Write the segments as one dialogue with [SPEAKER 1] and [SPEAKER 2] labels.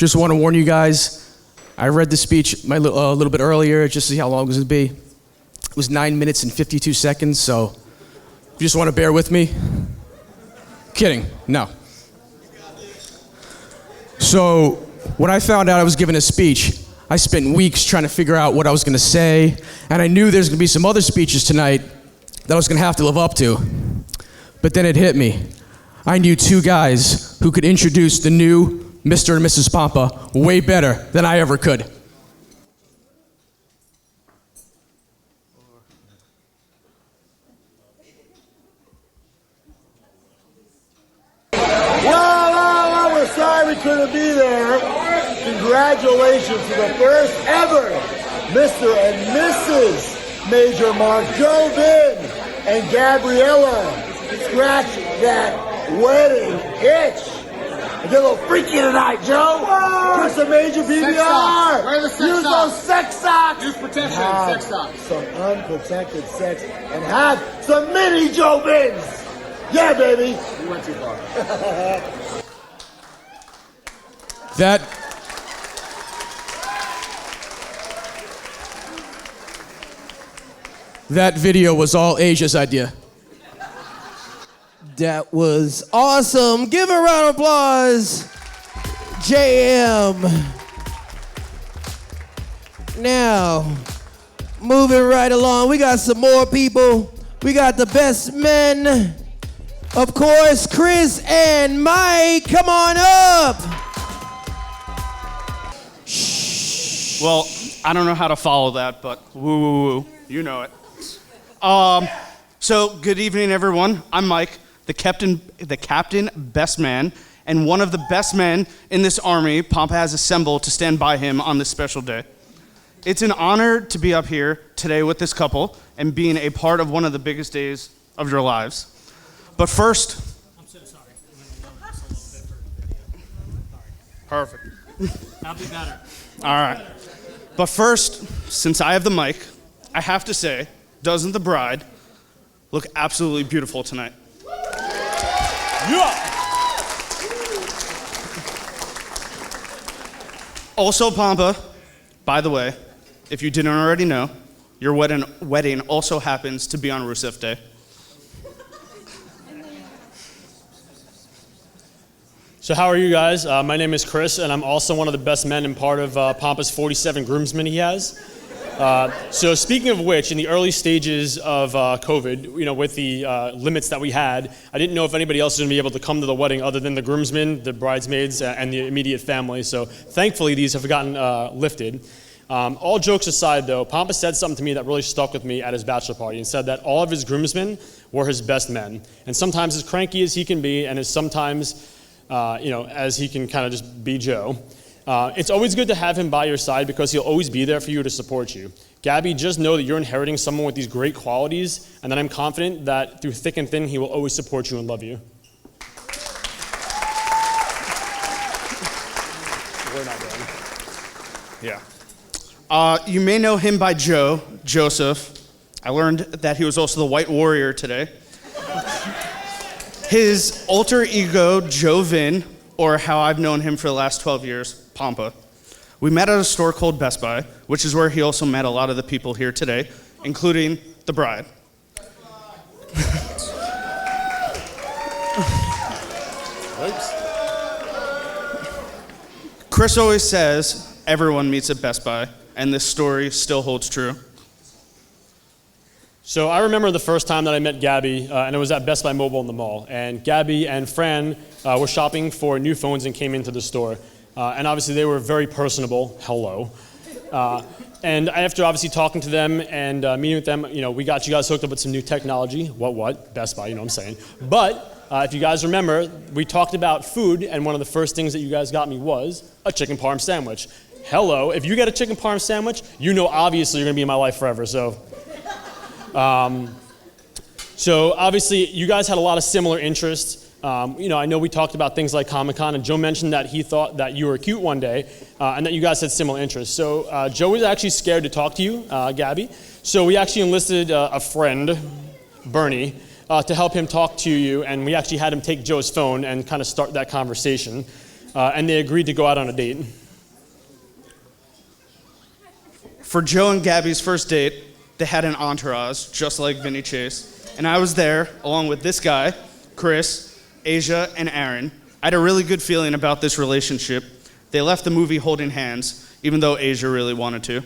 [SPEAKER 1] Just want to warn you guys, I read the speech a little bit earlier just to see how long it was going to be. It was 9 minutes and 52 seconds, so if you just want to bear with me. Kidding, no. So when I found out I was giving a speech, I spent weeks trying to figure out what I was going to say, and I knew there's going to be some other speeches tonight that I was going to have to live up to. But then it hit me. I knew two guys who could introduce the new Mr. and Mrs. Pompa way better than I ever could.
[SPEAKER 2] Well, we're sorry we couldn't be there. Congratulations to the first ever Mr. and Mrs. Major Mark, Joe Vin and Gabriella. Scratch that wedding itch. And get a little freaky tonight, Joe. Put some Major BBR.
[SPEAKER 3] Wear the sex
[SPEAKER 2] Use
[SPEAKER 3] socks.
[SPEAKER 2] those sex socks.
[SPEAKER 3] Use protection,
[SPEAKER 2] Have
[SPEAKER 3] sex socks.
[SPEAKER 2] some unprotected sex and have some mini Joe Vins. Yeah, baby.
[SPEAKER 3] You went too far.
[SPEAKER 1] That video was all Asia's idea.
[SPEAKER 4] That was awesome. Give a round of applause, JM. Now, moving right along, we got some more people. We got the best men. Of course, Chris and Mike, come on up.
[SPEAKER 5] Well, I don't know how to follow that, but woo woo woo, you know it. So good evening, everyone. I'm Mike, the captain, best man, and one of the best men in this army Pompa has assembled to stand by him on this special day. It's an honor to be up here today with this couple and being a part of one of the biggest days of your lives. But first,
[SPEAKER 6] I'm so sorry. I'm going to lower this a little bit for the video.
[SPEAKER 5] perfect.
[SPEAKER 6] That'll be better.
[SPEAKER 5] All right. But first, since I have the mic, I have to say, doesn't the bride look absolutely beautiful tonight? Yeah. Also, Pompa, by the way, if you didn't already know, your wedding also happens to be on Rusev Day.
[SPEAKER 6] So how are you guys? My name is Chris, and I'm also one of the best men and part of Pompa's 47 groomsmen he has. So speaking of which, in the early stages of COVID, with the limits that we had, I didn't know if anybody else was going to be able to come to the wedding other than the groomsmen, the bridesmaids, and the immediate family. So thankfully, these have gotten lifted. All jokes aside, though, Pompa said something to me that really stuck with me at his bachelor party, and said that all of his groomsmen were his best men. And sometimes as cranky as he can be, and as sometimes as he can kind of just be Joe. It's always good to have him by your side because he'll always be there for you to support you. Gabby, just know that you're inheriting someone with these great qualities, and that I'm confident that through thick and thin, he will always support you and love you. We're not done.
[SPEAKER 5] Yeah. You may know him by Joseph. I learned that he was also the White Warrior today. His alter ego, Joe Vin, or how I've known him for the last 12 years, Pompa. We met at a store called Best Buy, which is where he also met a lot of the people here today, including the bride. Chris always says everyone meets at Best Buy, and this story still holds true.
[SPEAKER 6] So I remember the first time that I met Gabby, and it was at Best Buy Mobile in the mall. And Gabby and Fran were shopping for new phones and came into the store. And obviously they were very personable. Hello. And after obviously talking to them and meeting with them, we got you guys hooked up with some new technology. What? Best Buy, you know what I'm saying. But if you guys remember, we talked about food, and one of the first things that you guys got me was a chicken parm sandwich. Hello. If you get a chicken parm sandwich, obviously you're going to be in my life forever. So obviously you guys had a lot of similar interests. I know we talked about things like Comic-Con, and Joe mentioned that he thought that you were cute one day, and that you guys had similar interests. So Joe was actually scared to talk to you, Gabby. So we actually enlisted a friend, Bernie, to help him talk to you, and we actually had him take Joe's phone and kind of start that conversation. and they agreed to go out on a date.
[SPEAKER 5] For Joe and Gabby's first date, they had an entourage, just like Vinny Chase. And I was there, along with this guy, Chris, Asia, and Aaron. I had a really good feeling about this relationship. They left the movie holding hands, even though Asia really wanted to.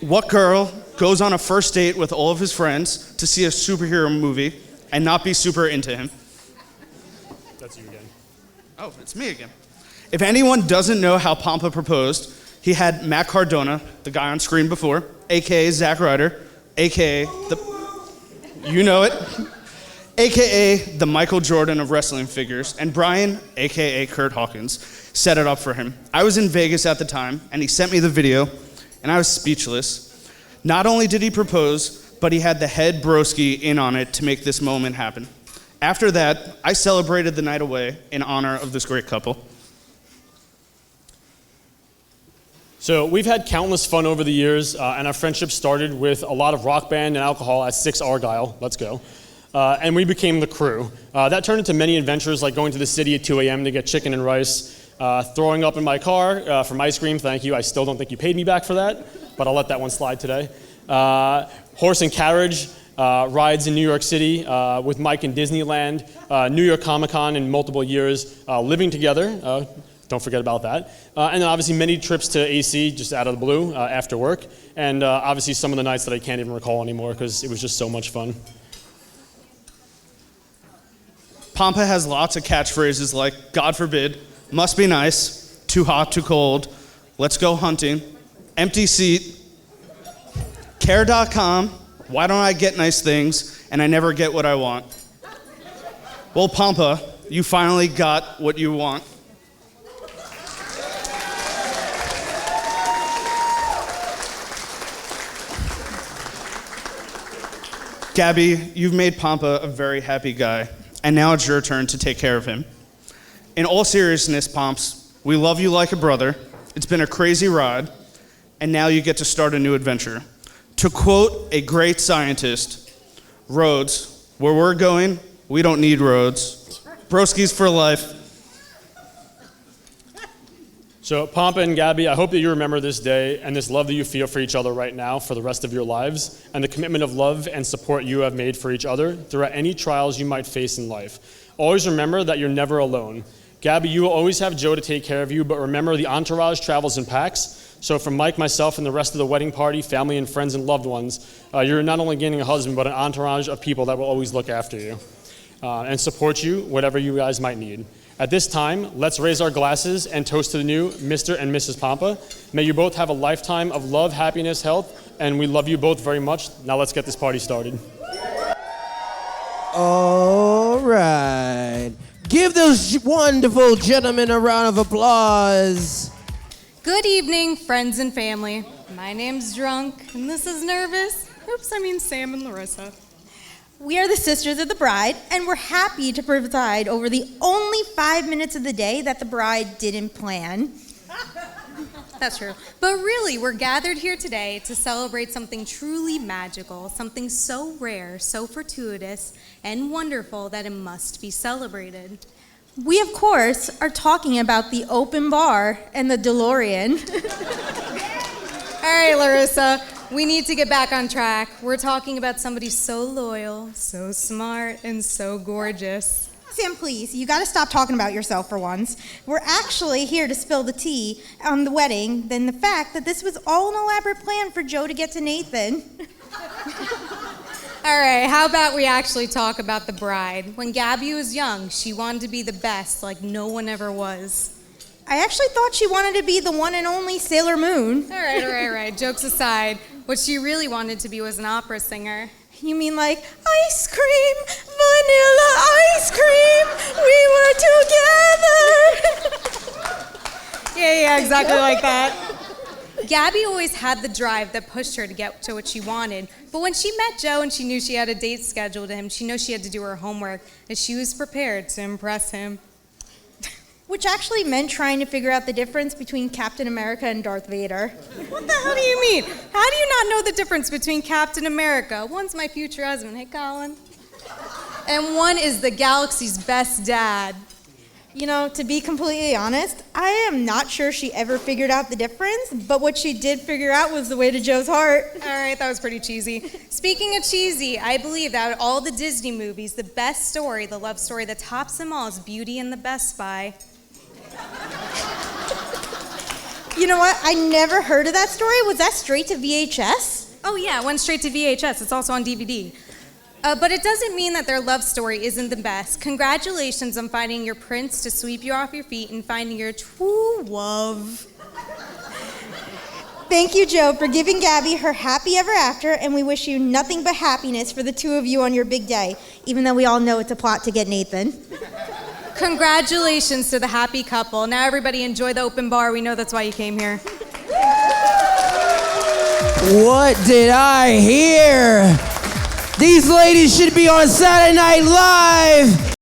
[SPEAKER 5] What girl goes on a first date with all of his friends to see a superhero movie and not be super into him?
[SPEAKER 6] That's you again.
[SPEAKER 5] Oh, it's me again. If anyone doesn't know how Pompa proposed, he had Matt Cardona, the guy on screen before, a.k.a. Zack Ryder, a.k.a. you know it, a.k.a. the Michael Jordan of wrestling figures, and Brian, a.k.a. Kurt Hawkins, set it up for him. I was in Vegas at the time, and he sent me the video, and I was speechless. Not only did he propose, but he had the head broski in on it to make this moment happen. After that, I celebrated the night away in honor of this great couple.
[SPEAKER 6] So we've had countless fun over the years, and our friendship started with a lot of Rock Band and alcohol at 6 Argyle, let's go. And we became the crew. That turned into many adventures like going to the city at 2 a.m. to get chicken and rice, throwing up in my car from ice cream, thank you. I still don't think you paid me back for that, but I'll let that one slide today. Horse and carriage, rides in New York City with Mike in Disneyland, New York Comic Con in multiple years, living together, don't forget about that. And then obviously many trips to AC just out of the blue after work, and obviously some of the nights that I can't even recall anymore because it was just so much fun.
[SPEAKER 5] Pompa has lots of catchphrases like, God forbid, must be nice, too hot, too cold, let's go hunting, empty seat, care.com, why don't I get nice things, and I never get what I want. Well, Pompa, you finally got what you want. Gabby, you've made Pompa a very happy guy, and now it's your turn to take care of him. In all seriousness, Pomps, we love you like a brother. It's been a crazy ride, and now you get to start a new adventure. To quote a great scientist, roads, where we're going, we don't need roads. Broskies for life.
[SPEAKER 6] So Pompa and Gabby, I hope that you remember this day and this love that you feel for each other right now for the rest of your lives, and the commitment of love and support you have made for each other throughout any trials you might face in life. Always remember that you're never alone. Gabby, you will always have Joe to take care of you, but remember the entourage travels in packs. So from Mike, myself, and the rest of the wedding party, family and friends and loved ones, you're not only gaining a husband, but an entourage of people that will always look after you and support you, whatever you guys might need. At this time, let's raise our glasses and toast to the new Mr. and Mrs. Pompa. May you both have a lifetime of love, happiness, health, and we love you both very much. Now let's get this party started.
[SPEAKER 4] All right. Give those wonderful gentlemen a round of applause.
[SPEAKER 3] Good evening, friends and family. My name's Drunk, and this is Nervous. Oops, I mean Sam and Larissa.
[SPEAKER 7] We are the sisters of the bride, and we're happy to preside over the only 5 minutes of the day that the bride didn't plan.
[SPEAKER 3] That's true. But really, we're gathered here today to celebrate something truly magical, something so rare, so fortuitous, and wonderful that it must be celebrated.
[SPEAKER 7] We, of course, are talking about the open bar and the DeLorean.
[SPEAKER 3] All right, Larissa, we need to get back on track. We're talking about somebody so loyal, so smart, and so gorgeous.
[SPEAKER 7] Sam, please, you gotta stop talking about yourself for once. We're actually here to spill the tea on the wedding, than the fact that this was all an elaborate plan for Joe to get to Nathan.
[SPEAKER 3] All right, how about we actually talk about the bride? When Gabby was young, she wanted to be the best, like no one ever was.
[SPEAKER 7] I actually thought she wanted to be the one and only Sailor Moon.
[SPEAKER 3] All right. Jokes aside, what she really wanted to be was an opera singer.
[SPEAKER 7] You mean like, ice cream, vanilla ice cream, we were together.
[SPEAKER 3] Yeah, exactly like that. Gabby always had the drive that pushed her to get to what she wanted. But when she met Joe and she knew she had a date scheduled to him, she knew she had to do her homework, and she was prepared to impress him.
[SPEAKER 7] Which actually meant trying to figure out the difference between Captain America and Darth Vader.
[SPEAKER 3] What the hell do you mean? How do you not know the difference between Captain America? One's my future husband, hey Colin. And one is the galaxy's best dad.
[SPEAKER 7] You know, to be completely honest, I am not sure she ever figured out the difference, but what she did figure out was the way to Joe's heart.
[SPEAKER 3] All right, that was pretty cheesy. Speaking of cheesy, I believe that out of all the Disney movies, the best story, the love story that tops them all is Beauty and the Best Spy.
[SPEAKER 7] You know what? I never heard of that story. Was that straight to VHS?
[SPEAKER 3] Oh yeah, it went straight to VHS. It's also on DVD. But it doesn't mean that their love story isn't the best. Congratulations on finding your prince to sweep you off your feet and finding your true love.
[SPEAKER 7] Thank you, Joe, for giving Gabby her happy ever after, and we wish you nothing but happiness for the two of you on your big day, even though we all know it's a plot to get Nathan.
[SPEAKER 3] Congratulations to the happy couple. Now everybody enjoy the open bar. We know that's why you came here.
[SPEAKER 4] What did I hear? These ladies should be on Saturday Night Live.